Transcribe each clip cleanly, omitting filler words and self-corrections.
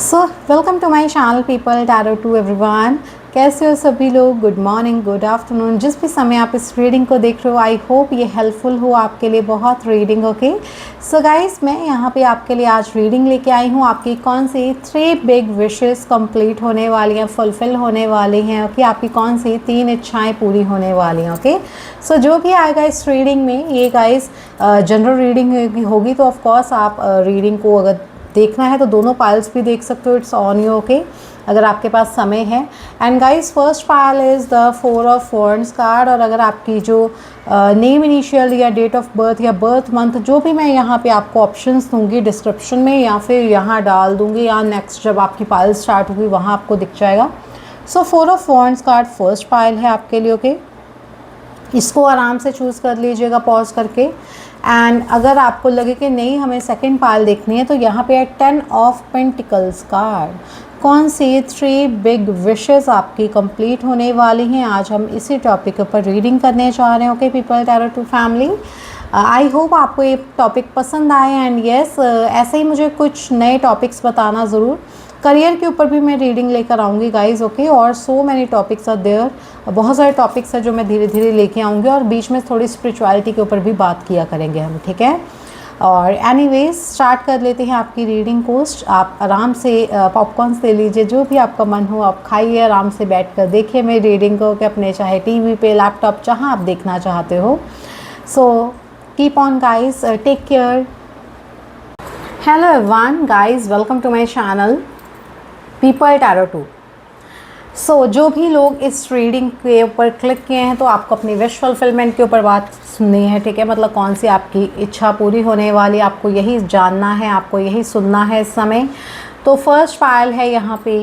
So welcome to my channel people tarot two everyone. कैसे हो सभी लोग? गुड मॉर्निंग, गुड आफ्टरनून, जिस भी समय आप इस रीडिंग को देख रहे हो। आई होप ये हेल्पफुल हो आपके लिए बहुत रीडिंग। ओके सो गाइस, मैं यहाँ पे आपके लिए आज रीडिंग लेके आई हूँ। आपकी कौन सी 3 बिग विशेस कंप्लीट होने वाली हैं, फुलफिल होने वाली हैं। ओके आपकी कौन सी 3 इच्छाएँ पूरी होने वाली हैं। ओके सो जो भी आएगा इस रीडिंग में, ये गाइस जनरल रीडिंग होगी, तो ऑफकोर्स आप रीडिंग को अगर देखना है तो दोनों पाइल्स भी देख सकते हो। It's on you. ओके अगर आपके पास समय है। And guys, first pile is the 4 of wands card. और अगर आपकी जो नेम इनिशियल या डेट ऑफ बर्थ या बर्थ मंथ, जो भी मैं यहाँ पे आपको ऑप्शंस दूंगी डिस्क्रिप्शन में या फिर यहाँ डाल दूंगी, या नेक्स्ट जब आपकी पाइल स्टार्ट होगी वहाँ आपको दिख जाएगा। सो 4 of wands card first pile है आपके लिए। ओके इसको आराम से चूज़ कर लीजिएगा पॉज करके। एंड अगर आपको लगे कि नहीं हमें सेकंड पाइल देखनी है, तो यहाँ पे है 10 ऑफ पेंटिकल्स कार्ड। कौन सी 3 बिग विशेस आपकी कंप्लीट होने वाली हैं, आज हम इसी टॉपिक के ऊपर रीडिंग करने जा रहे हैं। Okay People tarot two family, I hope आपको ये टॉपिक पसंद आए। एंड येस, ऐसे ही मुझे कुछ नए टॉपिक्स बताना ज़रूर। करियर के ऊपर भी मैं रीडिंग लेकर आऊँगी गाइज। ओके और so many topics are there, बहुत सारे टॉपिक्स हैं जो मैं धीरे धीरे लेके आऊँगी, और बीच में थोड़ी स्पिरिचुअलिटी के ऊपर भी बात किया करेंगे हम, ठीक है। और एनीवेज स्टार्ट कर लेते हैं आपकी रीडिंग को। आप आराम से पॉपकॉर्न्स ले लीजिए, जो भी आपका मन हो आप खाइए, आराम से बैठकर देखिए मेरी रीडिंग को, कि अपने चाहे टीवी पे, लैपटॉप, जहाँ आप देखना चाहते हो। So keep on guys, take care. Hello everyone guys, welcome to my channel people tarot two. So जो भी लोग इस रीडिंग के ऊपर क्लिक किए हैं, तो आपको अपनी विश फुलफिलमेंट के ऊपर बात सुननी है, ठीक है। मतलब कौन सी आपकी इच्छा पूरी होने वाली, आपको यही जानना है, आपको यही सुनना है इस समय। तो फर्स्ट पाइल है यहाँ पे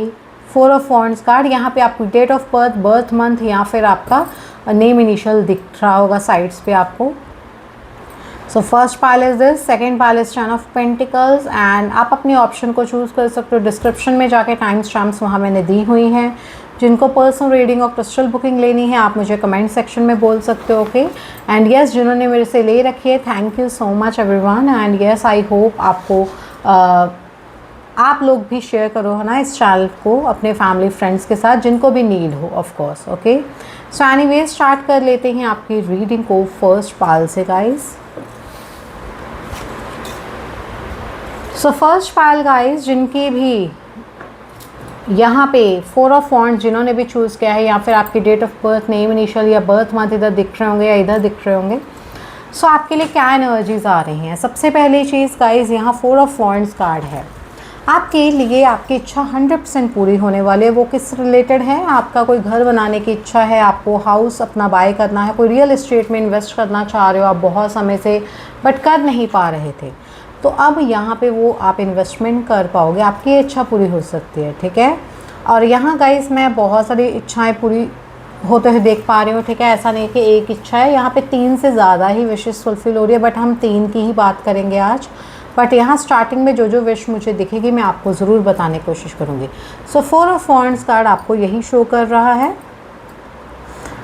4 ऑफ वॉन्ड्स कार्ड। यहाँ पे आपकी date of birth, birth month या फिर आपका नेम इनिशियल दिख रहा होगा साइड्स पे आपको। So first pile is this, second pile is 10 of pentacles. And आप अपनी ऑप्शन को चूज़ कर सकते हो। डिस्क्रिप्शन में जाके टाइम स्टैम्प्स वहाँ मैंने दी हुई हैं। जिनको पर्सनल रीडिंग और क्रिस्टल बुकिंग लेनी है, आप मुझे कमेंट सेक्शन में बोल सकते हो। ओके एंड यस, जिन्होंने मेरे से ले रखी है, thank you so much everyone. And yes, I hope आपको आप लोग भी शेयर करो है ना इस चैनल को अपने फैमिली फ्रेंड्स के साथ, जिनको भी नीड हो of course. Okay so anyway start कर लेते हैं आपकी रीडिंग को फर्स्ट पाइल से guys. So first pile guys, जिनकी भी यहाँ पे 4 ऑफ वॉन्ड्स जिन्होंने भी चूज़ किया है, या फिर आपकी date of birth, name initial या बर्थ मंथ इधर दिख रहे होंगे या इधर दिख रहे होंगे। सो आपके लिए क्या एनर्जीज आ रही हैं? सबसे पहली चीज़ गाइज, यहाँ 4 ऑफ वॉन्ड्स कार्ड है। आपके लिए आपकी इच्छा 100% पूरी होने वाली है। वो किस रिलेटेड है? आपका कोई घर बनाने की इच्छा है, आपको हाउस अपना बाय करना है, कोई रियल एस्टेट में इन्वेस्ट करना चाह रहे हो आप बहुत समय से, बट कर नहीं पा रहे थे, तो अब यहाँ पे वो आप इन्वेस्टमेंट कर पाओगे, आपकी इच्छा पूरी हो सकती है, ठीक है। और यहाँ गाइस मैं बहुत सारी इच्छाएं पूरी होते हुए देख पा रही हूँ, ठीक है। ऐसा नहीं कि एक इच्छा है, यहाँ पे 3 से ज़्यादा ही विशेस फुलफिल हो रही है, बट हम 3 की ही बात करेंगे आज। बट यहाँ स्टार्टिंग में जो जो विश मुझे दिखेगी मैं आपको ज़रूर बताने की कोशिश करूँगी। सो 4 ऑफ वॉन्ड्स कार्ड आपको यही शो कर रहा है,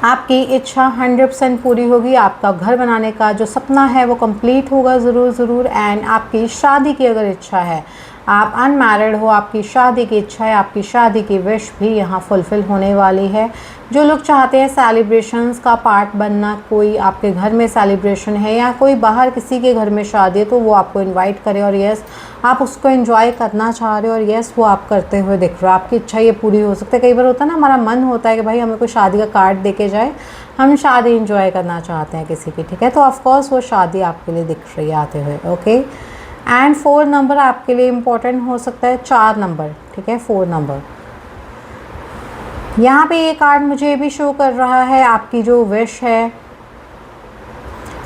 आपकी इच्छा 100% पूरी होगी, आपका घर बनाने का जो सपना है वो कंप्लीट होगा ज़रूर। एंड आपकी शादी की अगर इच्छा है, आप अनमैरिड हो, आपकी शादी की इच्छा है, आपकी शादी की विश भी यहाँ फुलफ़िल होने वाली है। जो लोग चाहते हैं सेलिब्रेशंस का पार्ट बनना, कोई आपके घर में सेलिब्रेशन है या कोई बाहर किसी के घर में शादी है, तो वो आपको इनवाइट करे और यस आप उसको एंजॉय करना चाह रहे हो, और यस वो आप करते हुए दिख रहे हो। आपकी इच्छा ये पूरी हो सकती है। कई बार होता है ना, हमारा मन होता है कि भाई हमें कोई शादी का कार्ड देके जाए, हम शादी एंजॉय करना चाहते हैं किसी की, ठीक है। तो ऑफकोर्स वो शादी आपके लिए दिख रही है आते हुए। ओके एंड 4 नंबर आपके लिए इम्पोर्टेंट हो सकता है, 4 नंबर, ठीक है, 4 नंबर। यहाँ पे ये कार्ड मुझे भी शो कर रहा है, आपकी जो विश है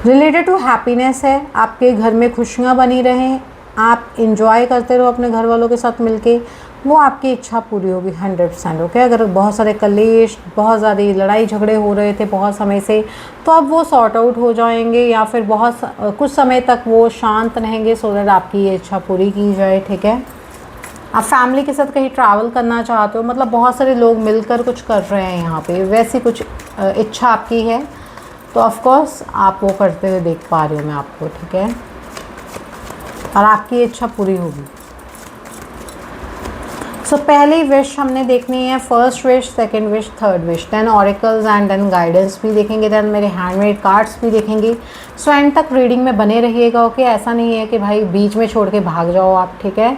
रिलेटेड टू हैप्पीनेस है, आपके घर में खुशियाँ बनी रहें, आप इंजॉय करते रहो अपने घर वालों के साथ मिलके, वो आपकी इच्छा पूरी होगी 100%। ओके अगर बहुत सारे कलेश, बहुत ज़्यादा लड़ाई झगड़े हो रहे थे बहुत समय से, तो अब वो सॉर्ट आउट हो जाएंगे, या फिर कुछ समय तक वो शांत रहेंगे, सो दैट आपकी ये इच्छा पूरी की जाए, ठीक है। आप फैमिली के साथ कहीं ट्रैवल करना चाहते हो, मतलब बहुत सारे लोग मिलकर कुछ कर रहे हैं यहाँ पे, वैसी कुछ इच्छा आपकी है, तो ऑफकोर्स आप वो करते हुए देख पा रही हूँ मैं आपको, ठीक है। और आपकी इच्छा पूरी होगी। पहली विश हमने देखनी है, first wish, second wish, third wish, then oracles and then guidance भी देखेंगे, देन मेरे हैंडमेड कार्ड्स भी देखेंगे। सो एंड तक रीडिंग में बने रहिएगा। ओके, ऐसा नहीं है कि भाई बीच में छोड़ के भाग जाओ आप, ठीक है।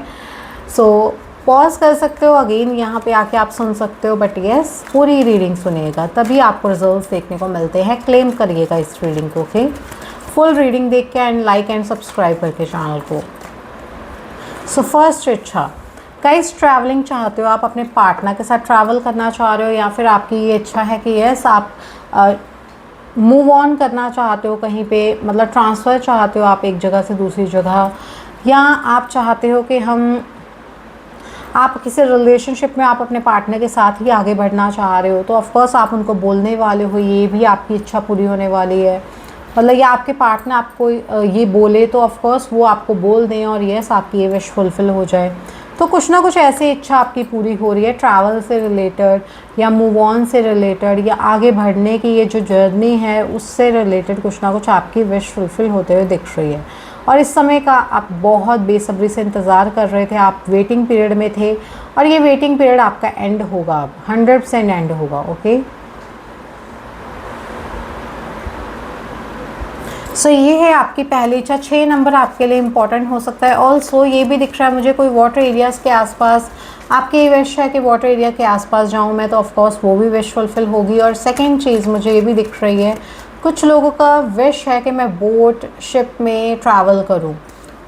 सो पॉज कर सकते हो, अगेन यहाँ पे आके आप सुन सकते हो, बट येस पूरी रीडिंग सुनिएगा, तभी आपको रिजल्ट्स देखने को मिलते हैं। क्लेम करिएगा इस रीडिंग को। ओके, फुल रीडिंग देख के एंड लाइक एंड सब्सक्राइब करके चैनल को। सो फर्स्ट इच्छा, गाइस ट्रैवलिंग चाहते हो आप, अपने पार्टनर के साथ ट्रैवल करना चाह रहे हो, या फिर आपकी ये इच्छा है कि यस आप मूव ऑन करना चाहते हो कहीं पे, मतलब ट्रांसफ़र चाहते हो आप एक जगह से दूसरी जगह, या आप चाहते हो कि आप किसी रिलेशनशिप में आप अपने पार्टनर के साथ ही आगे बढ़ना चाह रहे हो, तो ऑफकोर्स आप उनको बोलने वाले हो, ये भी आपकी इच्छा पूरी होने वाली है। मतलब ये आपके पार्टनर आपको ये बोले तो ऑफकोर्स वो आपको बोल दें और यस आपकी ये विश फुलफ़िल हो जाए। तो कुछ ना कुछ ऐसी इच्छा आपकी पूरी हो रही है, ट्रैवल से रिलेटेड या मूव ऑन से रिलेटेड, या आगे बढ़ने की ये जो जर्नी है उससे रिलेटेड कुछ ना कुछ आपकी विश फुलफ़िल होते हुए दिख रही है। और इस समय का आप बहुत बेसब्री से इंतज़ार कर रहे थे, आप वेटिंग पीरियड में थे, और ये वेटिंग पीरियड आपका एंड होगा, अब 100% एंड होगा। ओके, सो ये है आपकी पहली इच्छा। 6 नंबर आपके लिए इम्पॉर्टेंट हो सकता है। ऑल्सो ये भी दिख रहा है मुझे कोई वाटर एरियाज़ के आसपास आपकी विश है कि वाटर एरिया के आसपास जाऊँ मैं, तो ऑफकोर्स वो भी विश फुलफ़िल होगी। और सेकंड चीज़ मुझे ये भी दिख रही है, कुछ लोगों का विश है कि मैं बोट शिप में ट्रैवल करूँ।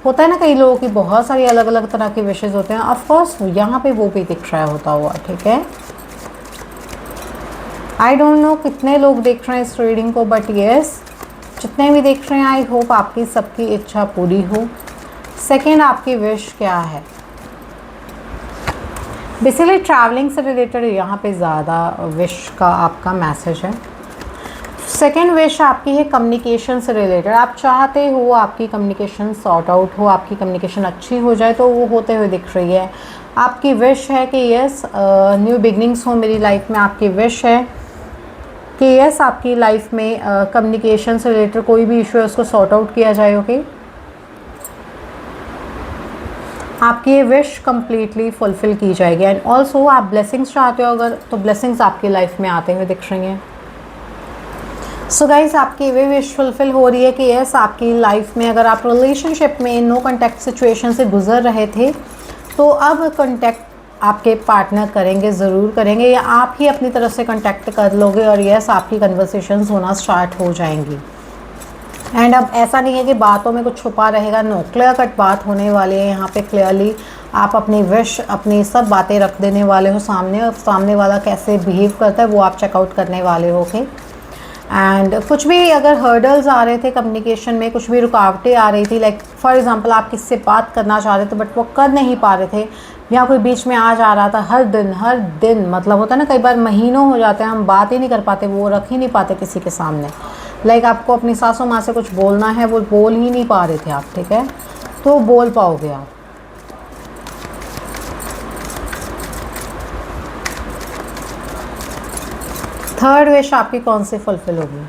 होता है ना कई लोगों की बहुत सारी अलग अलग तरह की विशेज़ होते हैं, ऑफकोर्स यहाँ पे वो भी दिख रहा है होता हुआ, ठीक है। आई डोंट नो कितने लोग देख रहे हैं इस रीडिंग को, बट येस जितने भी देख रहे हैं आई होप आपकी सबकी इच्छा पूरी हो। सेकेंड आपकी विश क्या है? बेसिकली ट्रैवलिंग से रिलेटेड यहाँ पे ज़्यादा विश का आपका मैसेज है। सेकेंड विश आपकी है कम्युनिकेशन से रिलेटेड। आप चाहते हो आपकी कम्युनिकेशन सॉर्ट आउट हो, आपकी कम्युनिकेशन अच्छी हो जाए, तो वो होते हुए दिख रही है। आपकी विश है कि यस न्यू बिगनिंग्स हो मेरी लाइफ में। आपकी विश है कि यस आपकी लाइफ में कम्युनिकेशन से रिलेटेड कोई भी इशू है उसको सॉर्ट आउट किया जाए। ओके, आपकी ये विश कम्प्लीटली फुलफ़िल की जाएगी। एंड ऑल्सो आप ब्लेसिंग्स चाहते हो अगर, तो ब्लेसिंग्स आपकी लाइफ में आते हुए दिख रही हैं। सो गाइज आपकी वे विश फुलफ़िल हो रही है कि यस आपकी लाइफ में अगर आप रिलेशनशिप में नो कॉन्टैक्ट सिचुएशन से गुजर रहे थे, तो अब कॉन्टैक्ट आपके पार्टनर करेंगे, ज़रूर करेंगे, या आप ही अपनी तरफ से कॉन्टैक्ट कर लोगे और यस आपकी कन्वर्सेशंस होना स्टार्ट हो जाएंगी। एंड अब ऐसा नहीं है कि बातों में कुछ छुपा रहेगा, नो, क्लियर कट बात होने वाली है यहाँ पे। क्लियरली आप अपनी विश, अपनी सब बातें रख देने वाले हो सामने, और सामने वाला कैसे बिहेव करता है वो आप चेकआउट करने वाले हो। ओके, एंड कुछ भी अगर हर्डल्स आ रहे थे कम्युनिकेशन में, कुछ भी रुकावटें आ रही थी, लाइक फॉर एग्जांपल आप किससे बात करना चाह रहे थे बट वो कर नहीं पा रहे थे, या कोई बीच में आ जा रहा था, हर दिन मतलब होता है ना, कई बार महीनों हो जाते हैं हम बात ही नहीं कर पाते, वो रख ही नहीं पाते किसी के सामने। लाइक आपको अपनी सासू माँ से कुछ बोलना है, वो बोल ही नहीं पा रहे थे आप, ठीक है, तो बोल पाओगे आप। थर्ड विश आपकी कौन सी फुलफिल होगी?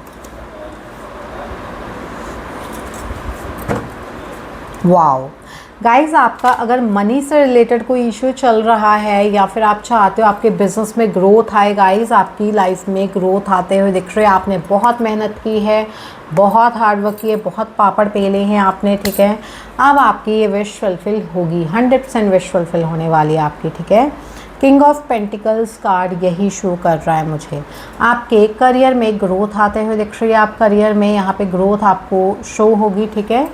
वाओ गाइज, आपका अगर मनी से रिलेटेड कोई इशू चल रहा है, या फिर आप चाहते हो आपके बिजनेस में ग्रोथ आए, गाइज आपकी लाइफ में ग्रोथ आते हुए दिख रहे हैं। आपने बहुत मेहनत की है, बहुत हार्डवर्क की है, बहुत पापड़ पेले हैं आपने, ठीक है। अब आपकी ये विश फुलफिल होगी, 100% विश फुलफिल होने वाली है आपकी, ठीक है। किंग ऑफ पेंटिकल्स कार्ड यही शो कर रहा है मुझे। आपके करियर में ग्रोथ आते हुए दिख रही है, आप करियर में यहाँ पे ग्रोथ आपको शो होगी, ठीक है।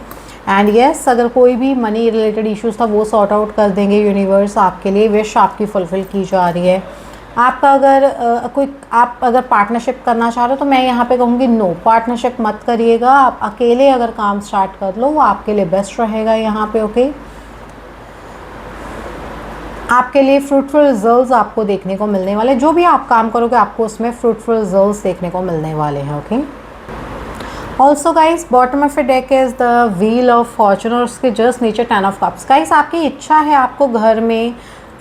एंड यस अगर कोई भी मनी रिलेटेड इश्यूज था वो सॉर्ट आउट कर देंगे यूनिवर्स आपके लिए, विश आपकी फुलफिल की जा रही है। आपका अगर आप अगर पार्टनरशिप करना चाह रहे हो, तो मैं यहाँ पे कहूँगी नो, पार्टनरशिप मत करिएगा। आप अकेले अगर काम स्टार्ट कर लो वो आपके लिए बेस्ट रहेगा यहाँ पे। ओके, आपके लिए फ्रूटफुल रिजल्ट्स आपको देखने को मिलने वाले, जो भी आप काम करोगे आपको उसमें फ्रूटफुल रिजल्ट्स देखने को मिलने वाले हैं। Okay, also guys bottom of A deck is the wheel of Fortune, और उसके जस्ट नीचे 10 ऑफ कप्स। गाइज आपकी इच्छा है आपको घर में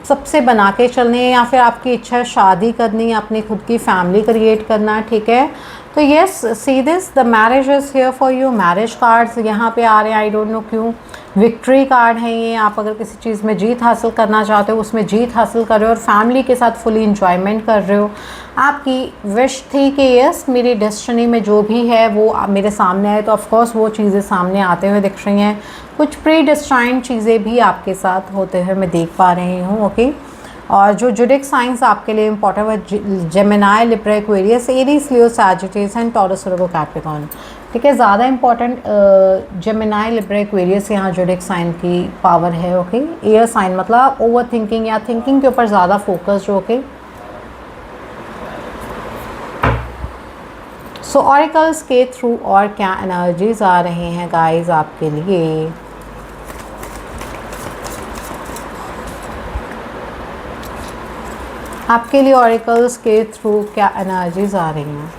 सबसे बना के चलने, या फिर आपकी इच्छा है शादी करनी, अपनी खुद की फैमिली क्रिएट करना, ठीक है। तो yes see this, the marriage is here for you. Marriage cards यहाँ पे आ रहे हैं, आई डोंट नो क्यों। विक्ट्री कार्ड है ये। आप अगर किसी चीज़ में जीत हासिल करना चाहते हो, उसमें जीत हासिल कर रहे हो और फैमिली के साथ फुली इंजॉयमेंट कर रहे हो। आपकी विश थी कि यस मेरी डेस्टिनी में जो भी है वो मेरे सामने आए, तो ऑफकोर्स वो चीज़ें सामने आते हुए दिख रही हैं। कुछ प्री डेस्टाइन्ड चीज़ें भी आपके साथ होते हुए मैं देख पा रही हूँ। ओके, और जो ज़ोडिएक साइंस आपके लिए इंपॉर्टेंट है, Gemini, Libra, Aquarius, Aries, Leo, Sagittarius and taurus, Virgo, Capricorn. ठीक है, ज़्यादा इंपॉर्टेंट जेमिनी, लिब्रा, एक्वेरियस यहाँ ज़ोडिएक साइन की पावर है। ओके, एयर साइन मतलब ओवर थिंकिंग या थिंकिंग के ऊपर ज़्यादा फोकस जो। ओके, सो ऑरिकल्स के थ्रू और क्या एनर्जीज आ रहे हैं गाइस आपके लिए। आपके लिए ऑरिकल्स के थ्रू क्या एनर्जीज आ रही हैं।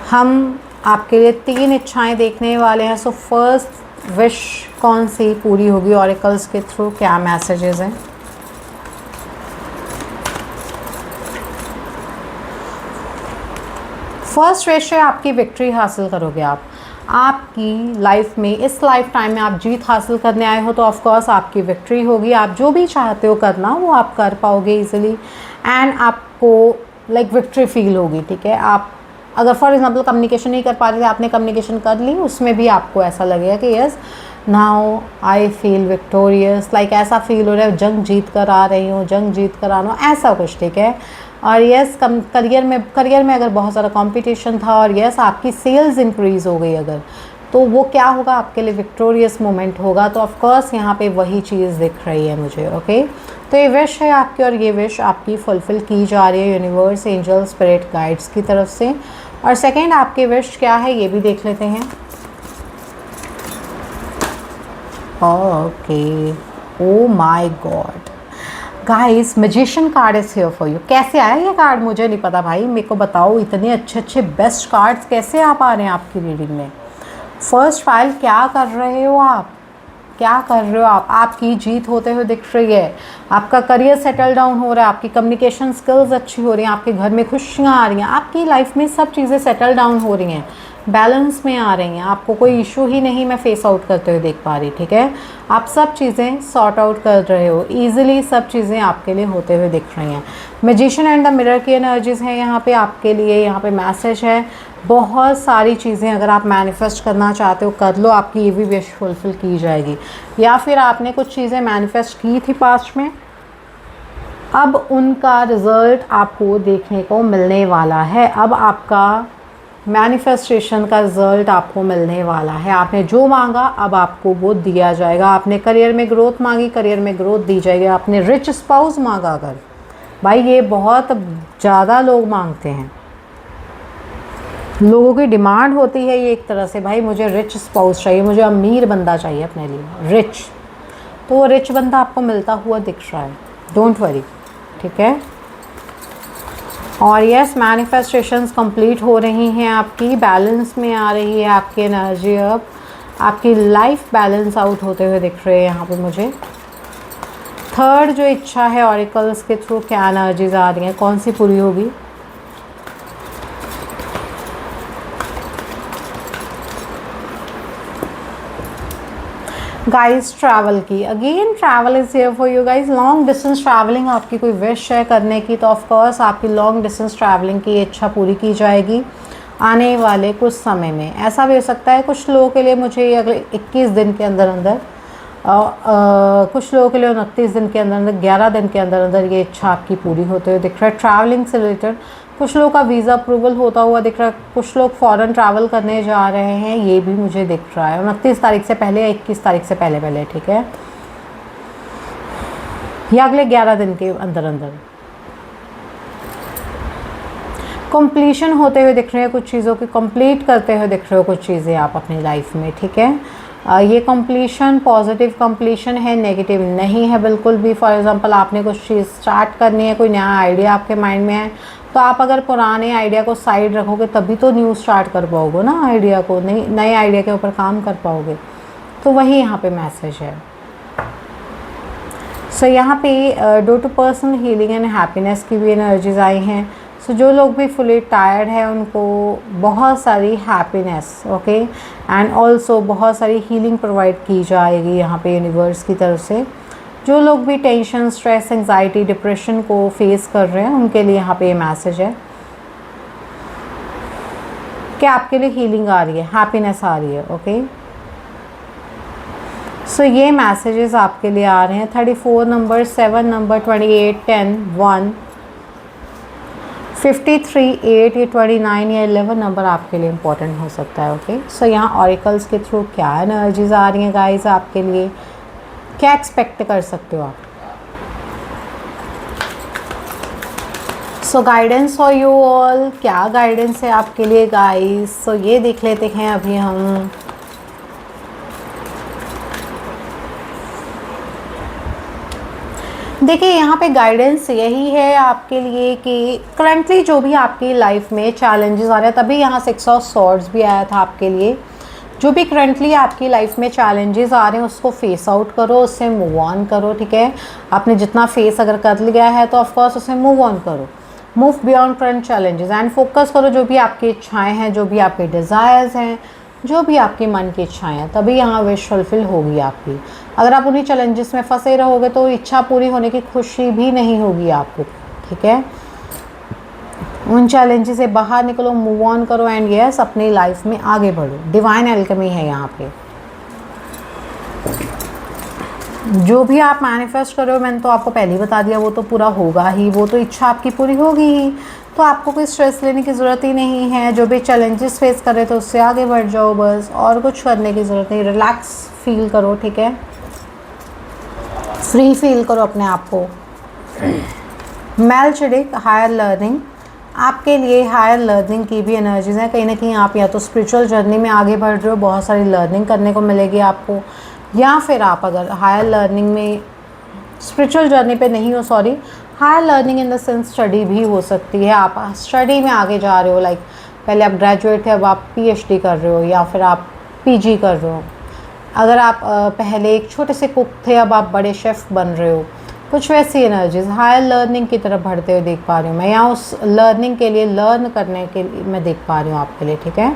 हम आपके लिए 3 इच्छाएं देखने वाले हैं। सो फर्स्ट विश कौन सी पूरी होगी, ऑरिकल्स के थ्रू क्या मैसेजेस हैं। फर्स्ट विश है आपकी विक्ट्री हासिल करोगे आप। आपकी लाइफ में, इस लाइफ टाइम में आप जीत हासिल करने आए हो, तो ऑफ कोर्स आपकी विक्ट्री होगी। आप जो भी चाहते हो करना वो आप कर पाओगे इजीली, एंड आपको लाइक विक्ट्री फील होगी। ठीक है, आप अगर फॉर एग्जांपल कम्युनिकेशन नहीं कर पा रहे थे, आपने कम्युनिकेशन कर ली, उसमें भी आपको ऐसा लगेगा कि yes now I feel victorious, like ऐसा फील हो रहा है जंग जीत कर आ रही हूँ, जंग जीत कर आ रहा हूँ, ऐसा कुछ। ठीक है, और यस करियर में अगर बहुत सारा कंपटीशन था और यस आपकी सेल्स इंक्रीज़ हो गई अगर, तो वो क्या होगा आपके लिए विक्टोरियस मोमेंट होगा। तो ऑफ कोर्स यहाँ पे वही चीज़ दिख रही है मुझे। ओके, तो ये विश है आपकी और ये विश आपकी फुलफ़िल की जा रही है यूनिवर्स, एंजल, स्पिरिट गाइड्स की तरफ से। और सेकेंड आपकी विश क्या है ये भी देख लेते हैं। Okay, oh my God guys, magician card is here for you. कैसे आया ये कार्ड मुझे नहीं पता भाई, मेरे को बताओ। इतने अच्छे अच्छे बेस्ट कार्ड्स कैसे आ पा रहे हैं आपकी रीडिंग में। फर्स्ट फाइल, क्या कर रहे हो आप, क्या कर रहे हो आप। आपकी जीत होते हुए दिख रही है, आपका करियर सेटल डाउन हो रहा है, आपकी कम्युनिकेशन स्किल्स अच्छी हो रही हैं, आपके घर में खुशियाँ आ रही हैं, आपकी लाइफ में सब चीज़ें सेटल डाउन हो रही हैं, बैलेंस में आ रही हैं। आपको कोई इशू ही नहीं मैं फेस आउट करते हुए देख पा रही। ठीक है, आप सब चीज़ें सॉर्ट आउट कर रहे हो ईजिली, सब चीज़ें आपके लिए होते हुए दिख रही हैं। मैजिशियन एंड द मिरर की एनर्जीज़ हैं यहाँ पे आपके लिए। यहाँ पे मैसेज है, बहुत सारी चीज़ें अगर आप मैनिफेस्ट करना चाहते हो कर लो, आपकी ये भी विश फुलफिल की जाएगी। या फिर आपने कुछ चीज़ें मैनिफेस्ट की थी पास्ट में, अब उनका रिज़ल्ट आपको देखने को मिलने वाला है। अब आपका मैनिफेस्टेशन का रिज़ल्ट आपको मिलने वाला है। आपने जो मांगा अब आपको वो दिया जाएगा। आपने करियर में ग्रोथ मांगी, करियर में ग्रोथ दी जाएगी। आपने रिच स्पाउस मांगा, अगर भाई ये बहुत ज़्यादा लोग मांगते हैं, लोगों की डिमांड होती है ये एक तरह से, भाई मुझे रिच स्पाउस चाहिए, मुझे अमीर बंदा चाहिए अपने लिए, रिच। तो वो रिच बंदा आपको मिलता हुआ दिख रहा है, डोंट वरी। ठीक है, और यस मैनिफेस्टेशंस कंप्लीट हो रही हैं आपकी, बैलेंस में आ रही है आपकी एनर्जी। अब आपकी लाइफ बैलेंस आउट होते हुए दिख रहे हैं यहाँ पे मुझे। थर्ड जो इच्छा है ऑरिकल्स के थ्रू क्या एनर्जीज आ रही हैं, कौन सी पूरी होगी। गाइस ट्रैवल की, again travel is here for you guys. Long distance travelling आपकी कोई विश है करने की, तो ऑफ कोर्स आपकी लॉन्ग डिस्टेंस ट्रैवलिंग की इच्छा पूरी की जाएगी आने वाले कुछ समय में। ऐसा भी हो सकता है कुछ लोगों के लिए मुझे अगले 21 दिन के अंदर अंदर, कुछ लोगों के लिए 29 दिन के अंदर अंदर, 11 दिन के अंदर अंदर ये इच्छा आपकी पूरी होते हुए दिख रहा है। ट्रैवलिंग से रिलेटेड कुछ लोगों का वीज़ा अप्रूवल होता हुआ दिख रहा है, कुछ लोग फॉरेन ट्रैवल करने जा रहे हैं, ये भी मुझे दिख रहा है 29 तारीख से पहले या 21 तारीख से पहले पहले। ठीक है, या अगले 11 दिन के अंदर अंदर कंप्लीशन होते हुए दिख रहे हैं, कुछ चीज़ों की कंप्लीट करते हुए दिख रहे हो कुछ चीज़ें आप अपनी लाइफ में। ठीक है, ये कंप्लीशन पॉजिटिव कंप्लीशन है, नेगेटिव नहीं है बिल्कुल भी। फॉर एग्जांपल आपने कुछ चीज़ स्टार्ट करनी है, कोई नया आइडिया आपके माइंड में है, तो आप अगर पुराने आइडिया को साइड रखोगे तभी तो न्यू स्टार्ट कर पाओगे ना, आइडिया को नए आइडिया के ऊपर काम कर पाओगे। तो वही यहाँ पे मैसेज है। सो यहाँ पे do to personal healing and happiness की भी एनर्जीज आई हैं। सो जो लोग भी फुली टायर्ड है उनको बहुत सारी हैप्पीनेस, ओके, एंड ऑल्सो बहुत सारी हीलिंग प्रोवाइड की जाएगी यहाँ पे यूनिवर्स की तरफ से। जो लोग भी टेंशन, स्ट्रेस, एंजाइटी, डिप्रेशन को फेस कर रहे हैं उनके लिए यहाँ पे ये मैसेज है कि आपके लिए हीलिंग आ रही है, हैप्पीनेस आ रही है, ओके। सो ये मैसेजेस आपके लिए आ रहे हैं। 34 नंबर, 7 नंबर, 28, 10, 1, 53, 8, ये 29 या 11 नंबर आपके लिए इम्पोर्टेंट हो सकता है, ओके। सो यहाँ ऑरिकल्स के थ्रू क्या एनर्जीज आ रही हैं गाइस आपके लिए, क्या एक्सपेक्ट कर सकते हो आप। सो गाइडेंस फॉर यू ऑल, क्या गाइडेंस है आपके लिए गाइस। सो ये देख लेते हैं अभी हम। देखिए यहाँ पे गाइडेंस यही है आपके लिए कि करंटली जो भी आपकी लाइफ में चैलेंजेस आ रहे हैं, तभी यहाँ 6 ऑफ स्वॉर्ड्स भी आया था आपके लिए। जो भी करंटली आपकी लाइफ में चैलेंजेस आ रहे हैं उसको फेस आउट करो, उससे मूव ऑन करो, ठीक है। आपने जितना फेस अगर कर लिया है तो ऑफ कोर्स उससे मूव ऑन करो, move beyond current challenges and focus करो जो भी आपकी इच्छाएं हैं, जो भी आपके डिज़ायर्स हैं, जो भी आपके मन की इच्छाएं हैं, तभी यहाँ विश फुलफिल होगी आपकी। अगर आप उन्हीं चैलेंजेस में फंसे रहोगे तो इच्छा पूरी होने की खुशी भी नहीं होगी आपको, ठीक है। उन चैलेंजेस से बाहर निकलो, मूव ऑन करो एंड यस अपनी लाइफ में आगे बढ़ो। डिवाइन एल्केमी है यहाँ पे। जो भी आप मैनिफेस्ट कर रहे हो, मैंने तो आपको पहले ही बता दिया, वो तो पूरा होगा ही, वो तो इच्छा आपकी पूरी होगी ही, तो आपको कोई स्ट्रेस लेने की ज़रूरत ही नहीं है। जो भी चैलेंजेस फेस कर रहे थे उससे आगे बढ़ जाओ बस, और कुछ करने की ज़रूरत नहीं। रिलैक्स फील करो, ठीक है, फ्री फील करो अपने आप को। मेल्चिडिक हायर लर्निंग, आपके लिए हायर लर्निंग की भी एनर्जीज़ हैं। कहीं ना कहीं आप या तो स्पिरिचुअल जर्नी में आगे बढ़ रहे हो, बहुत सारी लर्निंग करने को मिलेगी आपको, या फिर आप अगर हायर लर्निंग में, स्पिरिचुअल जर्नी पे नहीं हो, sorry, higher learning in the sense study भी हो सकती है। आप स्टडी में आगे जा रहे हो, लाइक पहले आप ग्रेजुएट थे, अब आप पीएचडी कर रहे हो, या फिर आप पीजी कर रहे हो। अगर आप पहले एक छोटे से कुक थे, अब आप बड़े शेफ़ बन रहे हो, कुछ वैसी एनर्जीज हायर लर्निंग की तरफ बढ़ते हुए देख पा रही हूँ मैं। यहाँ उस लर्निंग के लिए, लर्न करने के लिए मैं देख पा रही हूँ आपके लिए, ठीक है।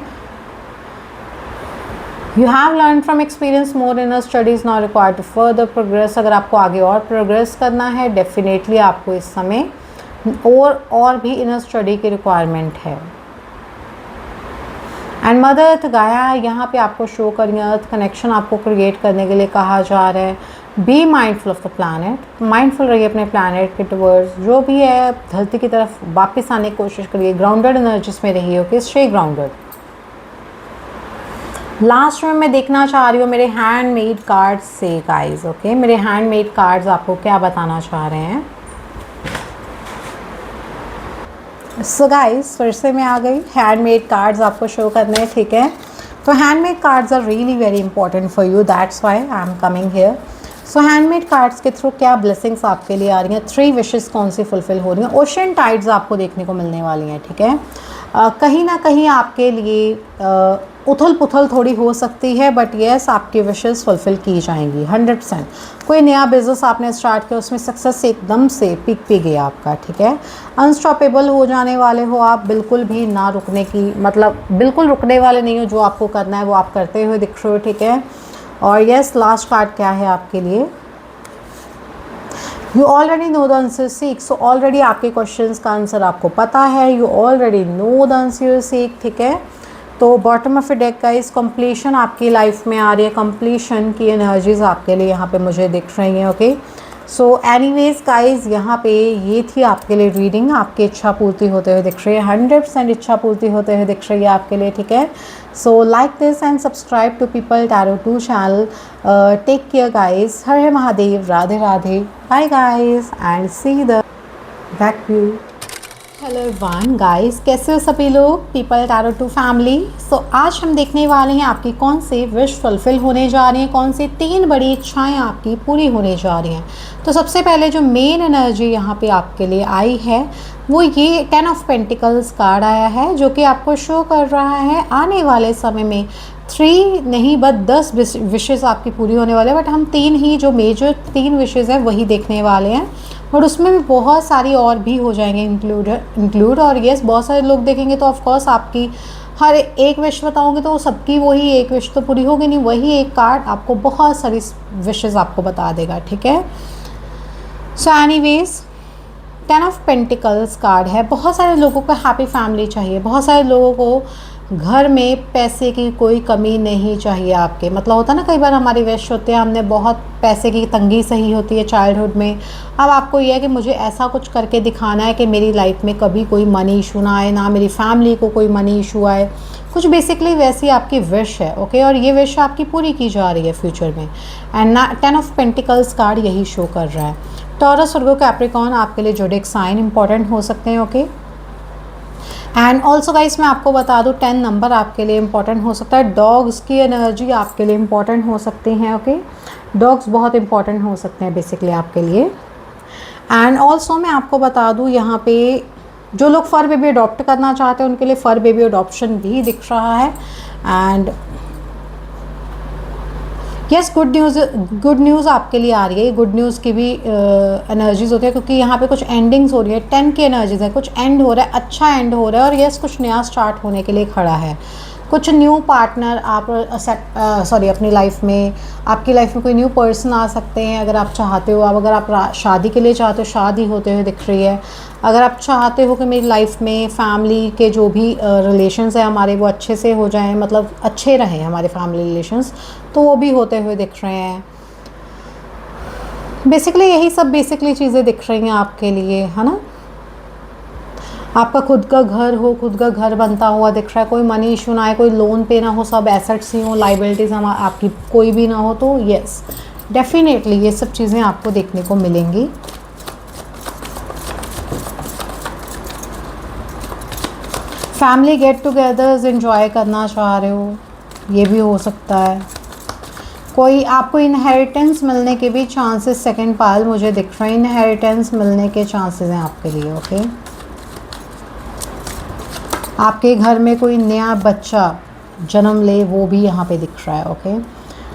You have learn from experience, more inner studies now required to further progress. अगर आपको आगे और प्रोग्रेस करना है, डेफिनेटली आपको इस समय और भी इनर स्टडी की रिक्वायरमेंट है। एंड मदर अर्थ गाया यहाँ पे आपको शो करिए, अर्थ कनेक्शन आपको क्रिएट करने के लिए कहा जा रहा है। Be mindful of the planet, mindful रहिए अपने प्लानट के टुवर्ड्स, जो भी है धरती की तरफ वापस आने की कोशिश करिए। ग्राउंडेड एनर्जीज में रहिए, ओके, स्टे ग्राउंडेड। लास्ट में मैं देखना चाह रही हूँ मेरे हैंडमेड कार्ड्स से गाइस, ओके। मेरे हैंडमेड कार्ड्स आपको क्या बताना चाह रहे हैं। सो गाइस फिर से मैं आ गई, हैंडमेड कार्ड्स आपको शो करने हैं, ठीक है। तो handmade cards are really very important for you, that's why I am coming here. So handmade cards के थ्रू क्या ब्लेसिंग्स आपके लिए आ रही हैं, 3 विशेस कौन सी फुलफिल हो रही हैं। ओशन टाइड्स आपको देखने को मिलने वाली हैं, ठीक है। कहीं ना कहीं आपके लिए उथल पुथल थोड़ी हो सकती है, बट येस आपकी विशेस फुलफिल की जाएंगी 100%। कोई नया बिजनेस आपने स्टार्ट किया, उसमें सक्सेस एकदम से पीक पे गया आपका, ठीक है। अनस्टॉपेबल हो जाने वाले हो आप, बिल्कुल भी ना रुकने की, मतलब बिल्कुल रुकने वाले नहीं हो। जो आपको करना है वो आप करते हुए दिख रहे हो, ठीक है। और येस लास्ट कार्ड क्या है आपके लिए, you already know the answer seek. So already आपके क्वेश्चंस का आंसर आपको पता है, you already know the answer seek, ठीक है। तो बॉटम ऑफ द डेक का इस कंप्लीशन आपकी लाइफ में आ रही है, कंप्लीशन की एनर्जीज आपके लिए यहाँ पे मुझे दिख रही हैं, ओके। सो एनीवेज गाइज यहाँ पे ये थी आपके लिए रीडिंग, आपकी इच्छा पूर्ति होते हुए दिख रही है, 100% इच्छा पूर्ति होते हुए दिख रही है आपके लिए, ठीक है। So like this and subscribe to People Tarot 2 channel. Take care guys, हर हर Mahadev, Radhe Radhe, bye guys and see the back view. Hello everyone guys, कैसे हो सभी लोग, पीपल टैरो 2 फैमिली। सो आज हम देखने वाले हैं आपकी कौन सी विश फुलफिल होने जा रही हैं, कौन सी 3 बड़ी इच्छाएं आपकी पूरी होने जा रही हैं। तो सबसे पहले जो मेन एनर्जी यहाँ पे आपके लिए आई है वो ये 10 ऑफ पेंटिकल्स कार्ड आया है, जो कि आपको शो कर रहा है आने वाले समय में 3 नहीं बट 10 विशेज़ आपकी पूरी होने वाले हैं। बट हम 3 ही, जो मेजर 3 विशेज़ हैं वही देखने वाले हैं। और उसमें भी बहुत सारी और भी हो जाएंगे इंक्लूड। और यस, बहुत सारे लोग देखेंगे तो ऑफकोर्स आपकी हर एक विश बताओगे तो सबकी वही एक विश तो पूरी होगी नहीं, वही एक कार्ड आपको बहुत सारी विशेस आपको बता देगा, ठीक है। So anyways, 10 of pentacles card है। बहुत सारे लोगों को हैप्पी फैमिली चाहिए, बहुत सारे लोगों को घर में पैसे की कोई कमी नहीं चाहिए आपके। मतलब होता है ना, कई बार हमारी विश होते हैं, हमने बहुत पैसे की तंगी सही होती है चाइल्डहुड में। अब आपको यह है कि मुझे ऐसा कुछ करके दिखाना है कि मेरी लाइफ में कभी कोई मनी इशू ना आए, ना मेरी फैमिली को कोई मनी इशू आए, कुछ बेसिकली वैसी आपकी विश है, ओके। और ये विश आपकी पूरी की जा रही है फ्यूचर में। एंड 10 ऑफ पेंटिकल्स कार्ड यही शो कर रहा है। टॉरस, वर्गो, कैप्रिकॉर्न आपके लिए ज़ोडिएक साइन इंपॉर्टेंट हो सकते हैं, ओके। एंड ऑल्सो गाइस, मैं आपको बता दूँ 10 नंबर आपके लिए इंपॉर्टेंट हो सकता है। डॉग्स की एनर्जी आपके लिए इंपॉर्टेंट हो सकती हैं, ओके। डॉग्स बहुत इंपॉर्टेंट हो सकते हैं बेसिकली आपके लिए। एंड ऑल्सो मैं आपको बता दूँ, यहाँ पे जो लोग फ़र बेबी अडॉप्ट करना चाहते हैं उनके लिए फ़र बेबी अडॉप्शन भी दिख रहा है। एंड यस, गुड न्यूज़ आपके लिए आ रही है। गुड न्यूज़ की भी एनर्जीज़ होती है, क्योंकि यहाँ पे कुछ एंडिंग्स हो रही है। 10 की एनर्जीज़ है, कुछ एंड हो रहा है, अच्छा एंड हो रहा है। और यस, कुछ नया स्टार्ट होने के लिए खड़ा है। कुछ न्यू पार्टनर आप अपनी लाइफ में, आपकी लाइफ में कोई न्यू पर्सन आ सकते हैं अगर आप चाहते हो। अब अगर आप शादी के लिए चाहते हो, शादी होते हुए दिख रही है। अगर आप चाहते हो कि मेरी लाइफ में फैमिली के जो भी रिलेशंस हैं हमारे, वो अच्छे से हो जाएं, मतलब अच्छे रहें हमारे फैमिली रिलेशंस, तो वो भी होते हुए दिख रहे हैं। बेसिकली यही सब बेसिकली चीज़ें दिख रही हैं आपके लिए, है ना। आपका खुद का घर हो, खुद का घर बनता हुआ दिख रहा है। कोई मनी इशू ना आए, कोई लोन पे ना हो, सब एसेट्स ही हो, लाइबिलिटीज़ हम आपकी कोई भी ना हो। तो यस, डेफिनेटली ये सब चीज़ें आपको देखने को मिलेंगी। फैमिली गेट टुगेदर्स एंजॉय करना चाह रहे हो, ये भी हो सकता है। कोई आपको इनहेरिटेंस मिलने के भी चांसेस, सेकंड पाल मुझे दिख रहे हैं, इनहेरिटेंस मिलने के चांसेस हैं आपके लिए, ओके। आपके घर में कोई नया बच्चा जन्म ले, वो भी यहाँ पे दिख रहा है, okay.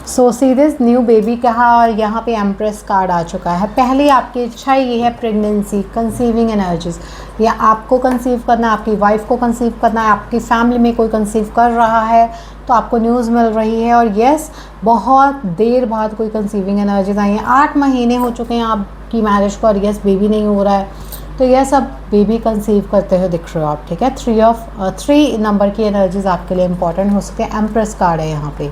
So see this new baby कहा, और यहाँ पे एम्प्रेस कार्ड आ चुका है। पहली आपकी इच्छा ये है प्रेगनेंसी, कंसीविंग एनर्जीज, या आपको कंसीव करना है, आपकी वाइफ को कंसीव करना है, आपकी फैमिली में कोई कंसीव कर रहा है तो आपको न्यूज़ मिल रही है। और यस, बहुत देर बाद कोई कंसीविंग एनर्जीज आई हैं। 8 महीने हो चुके हैं आपकी मैरिज को, और यस बेबी नहीं हो रहा है, तो यह सब बेबी कंसीव करते हुए दिख रहे हो आप, ठीक है। 3 नंबर की एनर्जीज आपके लिए इंपॉर्टेंट हो सकते हैं। एम्प्रेस कार्ड है यहाँ पे।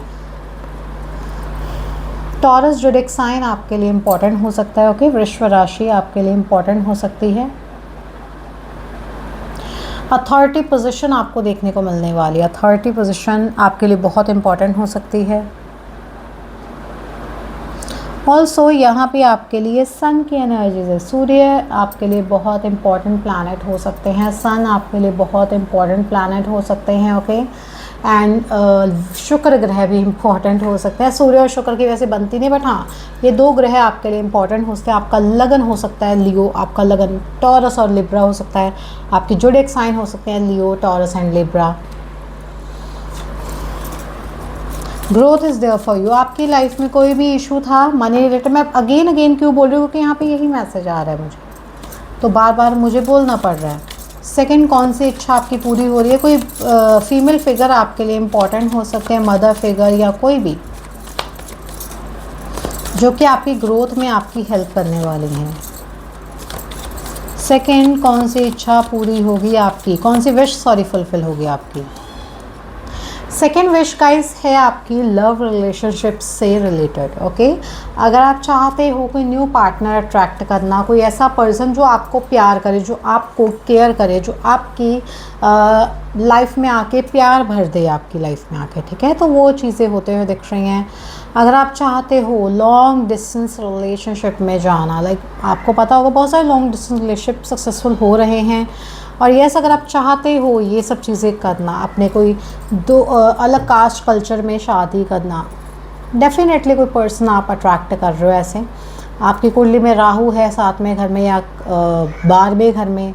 टॉरस, ज़ोडिएक साइन आपके लिए इंपॉर्टेंट हो सकता है, ओके। वृश्चिक राशि आपके लिए इंपॉर्टेंट हो सकती है। अथॉरिटी पोजीशन आपको देखने को मिलने वाली है। अथॉरिटी पोजीशन आपके लिए बहुत इंपॉर्टेंट हो सकती है। ऑल्सो यहाँ पे आपके लिए सन की एनर्जीज है। सूर्य आपके लिए बहुत इंपॉर्टेंट प्लैनेट हो सकते हैं। सन आपके लिए बहुत इंपॉर्टेंट प्लैनेट हो सकते हैं, ओके। एंड शुक्र ग्रह भी इंपॉर्टेंट हो सकता है। सूर्य और शुक्र की वैसे बनती नहीं, बट हाँ, ये 2 ग्रह आपके लिए इंपॉर्टेंट हो सकते हैं। आपका लगन हो सकता है लियो, आपका लगन टॉरस और लिब्रा हो सकता है। आपकी ज़ोडिएक साइन हो सकते हैं Leo, Taurus and Libra. Growth is there for you. आपकी लाइफ में कोई भी इशू था मनी रिलेटेड, मैं अगेन क्यों बोल रही हूँ, क्योंकि यहाँ पे यही मैसेज आ रहा है मुझे, तो बार बार मुझे बोलना पड़ रहा है। सेकंड, कौन सी इच्छा आपकी पूरी हो रही है। कोई फीमेल फिगर आपके लिए इंपॉर्टेंट हो सकते हैं, मदर फिगर या कोई भी, जो कि आपकी ग्रोथ में आपकी हेल्प करने वाली हैं। सेकंड, कौन सी इच्छा पूरी होगी आपकी, कौन सी विश फुलफिल होगी आपकी। सेकेंड विश गाइस है आपकी लव रिलेशनशिप से रिलेटेड, ओके। अगर आप चाहते हो कोई न्यू पार्टनर अट्रैक्ट करना, कोई ऐसा पर्सन जो आपको प्यार करे, जो आपको केयर करे, जो आपकी लाइफ में आके प्यार भर दे आपकी लाइफ में आके, ठीक है, तो वो चीज़ें होते हुए दिख रही हैं। अगर आप चाहते हो लॉन्ग डिस्टेंस रिलेशनशिप में जाना, लाइक आपको पता होगा बहुत सारे लॉन्ग डिस्टेंस रिलेशनशिप सक्सेसफुल हो रहे हैं। और यस, अगर आप चाहते हो ये सब चीज़ें करना, अपने कोई 2 अलग कास्ट कल्चर में शादी करना, डेफिनेटली कोई पर्सन आप अट्रैक्ट कर रहे हो। ऐसे आपकी कुंडली में राहु है 7वें घर में या 12वें घर में,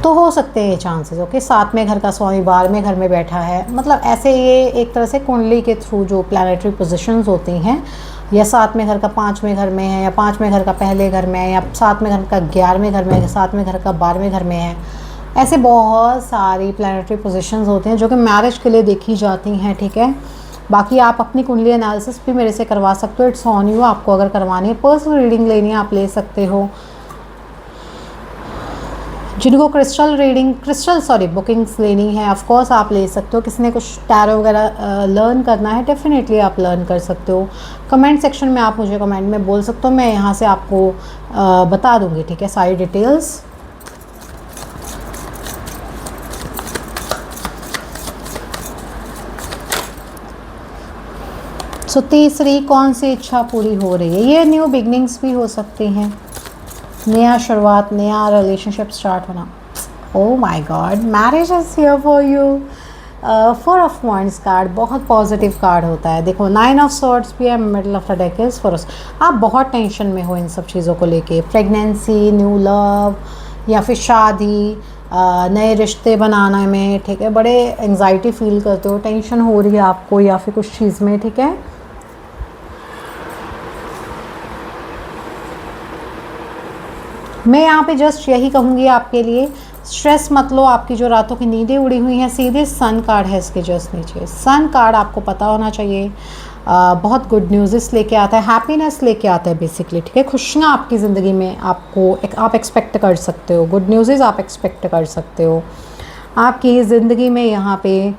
तो हो सकते हैं ये चांसेस, ओके। 7वें घर का स्वामी 12वें घर में बैठा है, मतलब ऐसे ये एक तरह से कुंडली के थ्रू जो प्लैनेटरी पोजीशंस होती हैं, या 7वें घर का 5वें घर में है, या 5वें घर का पहले घर में है, या 7वें घर का 11वें घर में है, 7वें घर का 12वें घर में है। ऐसे बहुत सारी प्लैनेटरी पोजीशंस होते हैं जो कि मैरिज के लिए देखी जाती हैं, ठीक है। बाकी आप अपनी कुंडली एनालिसिस भी मेरे से करवा सकते हो, इट्स ऑन यू। आपको अगर करवानी है, पर्सनल रीडिंग लेनी है, आप ले सकते हो। जिनको बुकिंग्स लेनी है, ऑफ कोर्स आप ले सकते हो। किसी ने कुछ टैरो वगैरह लर्न करना है, डेफिनेटली आप लर्न कर सकते हो। कमेंट सेक्शन में आप मुझे कमेंट में बोल सकते हो, मैं यहाँ से आपको बता दूँगी, ठीक है, सारी डिटेल्स। सो तीसरी कौन सी इच्छा पूरी हो रही है? ये न्यू बिगनिंग्स भी हो सकती हैं, नया शुरुआत, नया रिलेशनशिप स्टार्ट होना। Oh my god, marriage is here for you. 4 of wands card बहुत पॉजिटिव कार्ड होता है। देखो 9 ऑफ सॉर्ड्स भी है, middle of the deck is फॉरस। आप बहुत टेंशन में हो इन सब चीज़ों को लेके, प्रेगनेंसी, न्यू लव, या फिर शादी, नए रिश्ते बनाने में, ठीक है, बड़े एंजाइटी फील करते हो, टेंशन हो रही है आपको या फिर कुछ चीज़ में, ठीक है। मैं यहाँ पे जस्ट यही कहूँगी आपके लिए, स्ट्रेस मत लो। आपकी जो रातों की नींदें उड़ी हुई हैं, सीधे सन कार्ड है इसके जस्ट नीचे। सन कार्ड आपको पता होना चाहिए, बहुत गुड न्यूज़ लेके आता है, हैप्पीनेस लेके आता है बेसिकली, ठीक है। खुशियाँ आपकी ज़िंदगी में आप एक्सपेक्ट कर सकते हो, गुड न्यूज़ आप एक्सपेक्ट कर सकते हो। आपकी ज़िंदगी में यहाँ पे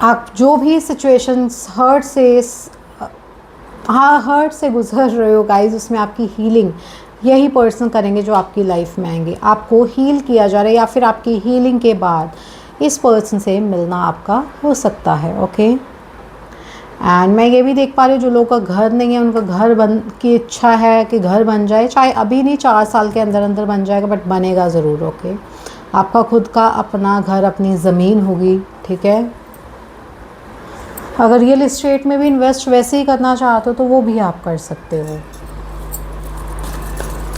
आप जो भी सिचुएशंस हर्ट से गुजर रहे हो गाइज, उसमें आपकी हीलिंग यही पर्सन करेंगे जो आपकी लाइफ में आएंगे। आपको हील किया जा रहा है, या फिर आपकी हीलिंग के बाद इस पर्सन से मिलना आपका हो सकता है, ओके। एंड मैं ये भी देख पा रही हूँ, जो लोगों का घर नहीं है, उनका घर बन की इच्छा है कि घर बन जाए, चाहे अभी नहीं, 4 साल के अंदर अंदर बन जाएगा, बट बनेगा ज़रूर, ओके। आपका खुद का अपना घर, अपनी ज़मीन होगी, ठीक है। अगर रियल इस्टेट में भी इन्वेस्ट वैसे ही करना चाहते हो तो वो भी आप कर सकते हो।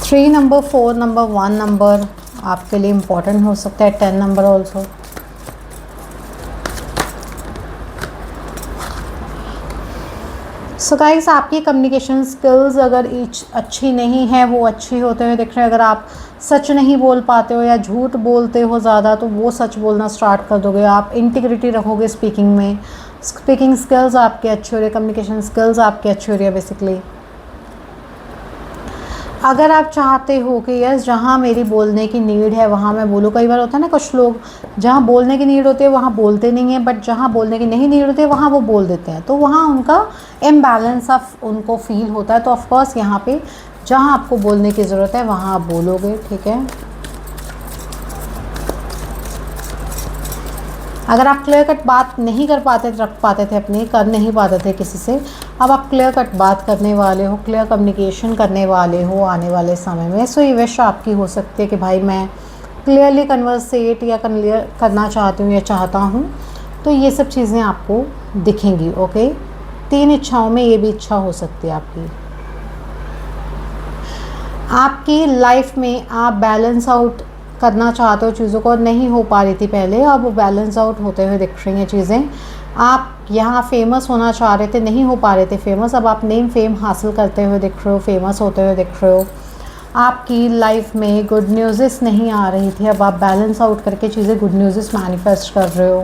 3 नंबर, 4 नंबर, 1 नंबर आपके लिए इम्पोर्टेंट हो सकता है, 10 नंबर ऑल्सो। सो गाइस, आपकी कम्युनिकेशन स्किल्स अगर अच्छी नहीं है, वो अच्छी होते हुए दिख रहे हैं। अगर आप सच नहीं बोल पाते हो या झूठ बोलते हो ज़्यादा, तो वो सच बोलना स्टार्ट कर दोगे। आप इंटीग्रिटी रखोगे स्पीकिंग में, स्पीकिंग स्किल्स आपके अच्छे हो रही है, कम्युनिकेशन स्किल्स आपके अच्छे हो रही है बेसिकली। अगर आप चाहते हो कि यस, जहाँ मेरी बोलने की नीड है वहाँ मैं बोलूँ। कई बार होता है ना, कुछ लोग जहाँ बोलने की नीड होती है वहाँ बोलते नहीं हैं, बट जहाँ बोलने की नहीं नीड होती है वहाँ वो बोल देते हैं, तो वहाँ उनका इम्बैलेंस ऑफ उनको फील होता है। तो ऑफकोर्स यहाँ पे जहाँ आपको बोलने की ज़रूरत है वहाँ आप बोलोगे, ठीक है। अगर आप क्लियर कट बात नहीं रख पाते थे अपनी, कर नहीं पाते थे किसी से, अब आप क्लियर कट बात करने वाले हो, क्लियर कम्युनिकेशन करने वाले हो आने वाले समय में। सो ये विश आपकी हो सकती है कि भाई मैं क्लियरली कन्वर्सेट या क्लियर करना चाहती हूँ या चाहता हूँ, तो ये सब चीज़ें आपको दिखेंगी, ओके। 3 इच्छाओं में ये भी इच्छा हो सकती है आपकी। आपकी लाइफ में आप बैलेंस आउट करना चाहते हो चीज़ों को, नहीं हो पा रही थी पहले, अब वो बैलेंस आउट होते हुए दिख रही हैं चीज़ें। आप यहाँ फेमस होना चाह रहे थे, नहीं हो पा रहे थे फेमस, अब आप नेम फेम हासिल करते हुए दिख रहे हो, फेमस होते हुए दिख रहे हो। आपकी लाइफ में गुड न्यूज़ नहीं आ रही थी, अब आप बैलेंस आउट करके चीज़ें गुड न्यूज़ मैनिफेस्ट कर रहे हो।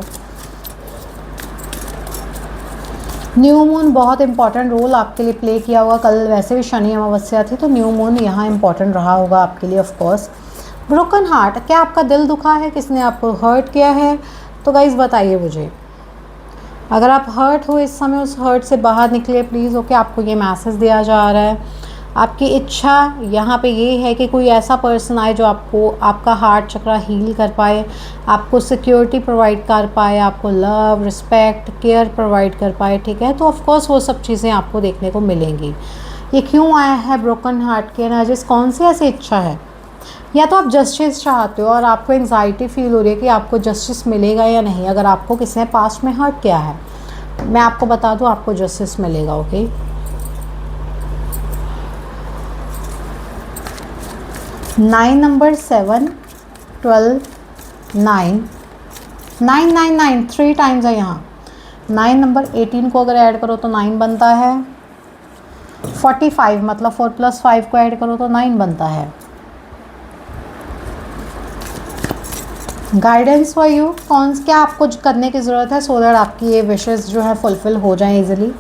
न्यू मून बहुत इंपॉर्टेंट रोल आपके लिए प्ले किया होगा। कल वैसे भी शनि अमावस्या थी, तो न्यू मून यहाँ इंपॉर्टेंट रहा होगा आपके लिए ऑफ कोर्स। ब्रोकन हार्ट, क्या आपका दिल दुखा है, किसने आपको हर्ट किया है? तो गाइज़ बताइए मुझे। अगर आप हर्ट हो इस समय, उस हर्ट से बाहर निकलिए प्लीज़, ओके। आपको ये मैसेज दिया जा रहा है। आपकी इच्छा यहाँ पे ये है कि कोई ऐसा पर्सन आए जो आपको, आपका हार्ट चक्रा हील कर पाए, आपको सिक्योरिटी प्रोवाइड कर पाए, आपको लव, रिस्पेक्ट, केयर प्रोवाइड कर पाए, ठीक है। तो ऑफकोर्स वो सब चीज़ें आपको देखने को मिलेंगी। ये क्यों आया है ब्रोकन हार्ट के एनर्जीज? कौन सी ऐसी इच्छा है? या तो आप जस्टिस चाहते हो और आपको एंजाइटी फील हो रही है कि आपको जस्टिस मिलेगा या नहीं। अगर आपको किसी ने पास्ट में हर्ट किया है, मैं आपको बता दूं, आपको जस्टिस मिलेगा, ओके। नाइन नंबर, 7, 12, 9, 9, 9, 9 3 टाइम्स है यहाँ। 9 नंबर 18 को अगर ऐड करो तो 9 बनता है। 45 मतलब 4 + 5 को ऐड करो तो 9 बनता है। गाइडेंस फॉर यू, क्या आपको करने की ज़रूरत है सो दैट आपकी ये विशेस जो है फुलफ़िल हो जाएं इजीली।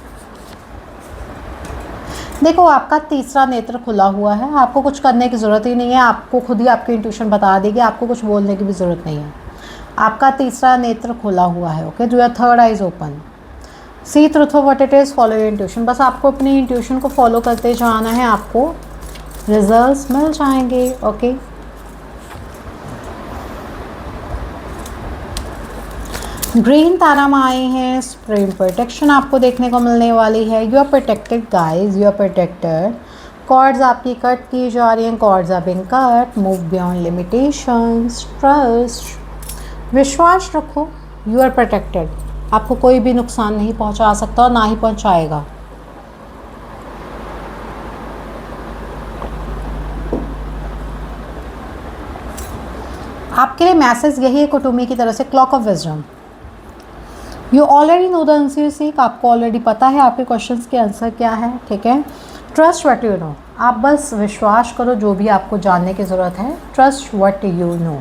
देखो आपका तीसरा नेत्र खुला हुआ है, आपको कुछ करने की ज़रूरत ही नहीं है, आपको खुद ही आपकी इंट्यूशन बता देगी, आपको कुछ बोलने की भी ज़रूरत नहीं है। आपका तीसरा नेत्र खुला हुआ है। Okay, your third eye is open. See truth of what it is, follow your intuition. बस आपको अपनी इंट्यूशन को फॉलो करते जाना है, आपको रिजल्ट्स मिल जाएंगे। ओके, ग्रीन तारा में आए हैं, स्प्रिंग प्रोटेक्शन आपको देखने को मिलने वाली है। You are protected guys, you are protected. Cords आपकी कट की जा रही हैं, cords are being cut. Move beyond limitations, trust, विश्वास रखो, यू आर प्रोटेक्टेड। आपको कोई भी नुकसान नहीं पहुंचा सकता और ना ही पहुंचाएगा। आपके लिए मैसेज यही है कुटुंबी की तरफ से, clock of wisdom. You already know the answer you seek, आपको ऑलरेडी पता है आपके क्वेश्चंस के आंसर क्या है। ठीक है, ट्रस्ट व्हाट यू नो, आप बस विश्वास करो जो भी आपको जानने की ज़रूरत है। Trust what you know.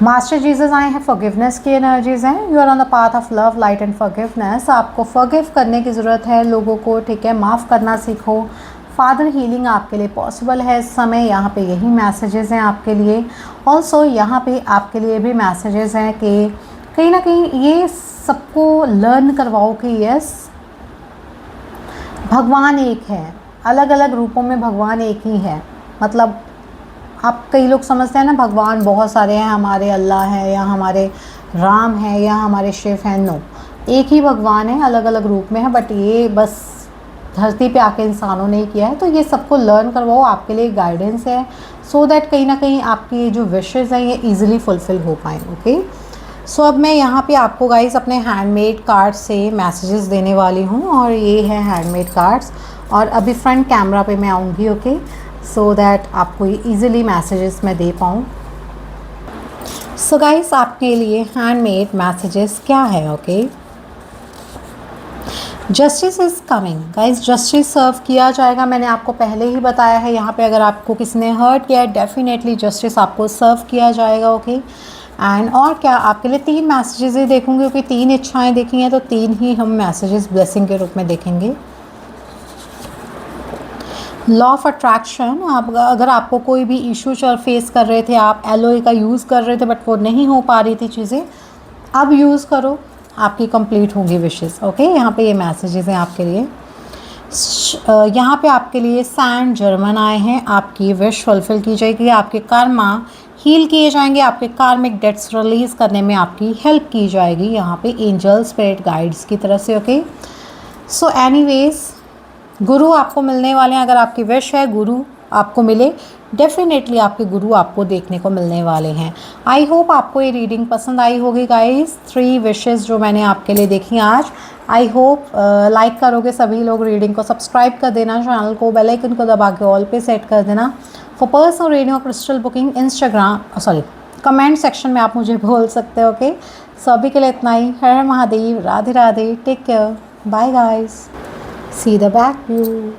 Master Jesus आए हैं, फॉरगिवनेस की एनर्जीज हैं। You are on the path of love, light and forgiveness. आपको फॉरगिव करने की ज़रूरत है लोगों को। ठीक है, माफ़ करना सीखो। फादर हीलिंग आपके लिए पॉसिबल है इस समय। यहाँ पे यही मैसेजेस हैं आपके लिए। ऑल्सो यहाँ पे आपके लिए भी मैसेजेस हैं कि कहीं ना कहीं ये सबको लर्न करवाओ कि यस, भगवान एक है, अलग अलग रूपों में भगवान एक ही है। मतलब आप कई लोग समझते हैं ना भगवान बहुत सारे हैं, हमारे अल्लाह है या हमारे राम है या हमारे शिव हैं। नो, एक ही भगवान है, अलग अलग रूप में है, बट ये बस धरती पे आके इंसानों ने किया है। तो ये सबको लर्न करवाओ, आपके लिए गाइडेंस है सो दैट कहीं ना कहीं आपकी जो विशेज़ हैं ये ईजिली फुलफ़िल हो पाएँ। ओके, सो अब मैं यहाँ पे आपको गाइस अपने हैंडमेड कार्ड से मैसेजेस देने वाली हूँ और ये है हैंडमेड कार्ड्स। और अभी फ्रंट कैमरा पे मैं आऊँगी। ओके, सो दैट आपको ये ईजिली मैसेजेस मैं दे पाऊँ। सो गाइस आपके लिए हैंडमेड मैसेजेस क्या है। Okay, justice is coming guys, justice serve किया जाएगा। मैंने आपको पहले ही बताया है यहाँ पे, अगर आपको किसी ने हर्ट किया है डेफिनेटली जस्टिस आपको सर्व किया जाएगा। ओके, एंड और क्या आपके लिए 3 मैसेजेस ही देखूंगी, क्योंकि 3 इच्छाएं देखी हैं तो 3 ही हम मैसेजेस ब्लेसिंग के रूप में देखेंगे। लॉ ऑफ अट्रैक्शन, आप अगर आपको कोई भी इशू फेस कर रहे थे, आप एलओए का यूज़ कर रहे थे बट वो नहीं हो पा रही थी चीज़ें, अब यूज़ करो, आपकी कंप्लीट होंगी विशेस। ओके, यहाँ पे ये मैसेजेस हैं आपके लिए। यहाँ पे आपके लिए सैंड जर्मन आए हैं, आपकी विश फुलफिल की जाएगी, आपके कर्मा हील किए जाएंगे, आपके कार्मिक डेट्स रिलीज़ करने में आपकी हेल्प की जाएगी यहाँ पे एंजल स्पिरिट गाइड्स की तरफ से। ओके, सो एनीवेज गुरु आपको मिलने वाले हैं। अगर आपकी विश है गुरु आपको मिले, डेफिनेटली आपके गुरु आपको देखने को मिलने वाले हैं। आई होप आपको ये रीडिंग पसंद आई होगी गाइस। 3 विशेस जो मैंने आपके लिए देखी आज। आई होप लाइक करोगे सभी लोग, रीडिंग को सब्सक्राइब कर देना, चैनल को बेल आइकन को दबा के ऑल पे सेट कर देना। फॉर पर्सनल रीडिंग और क्रिस्टल बुकिंग कमेंट सेक्शन में आप मुझे बोल सकते हो। ओके, सभी के लिए इतना ही। हर हर Mahadev, Radhe Radhe, take care, bye guys, see the back view.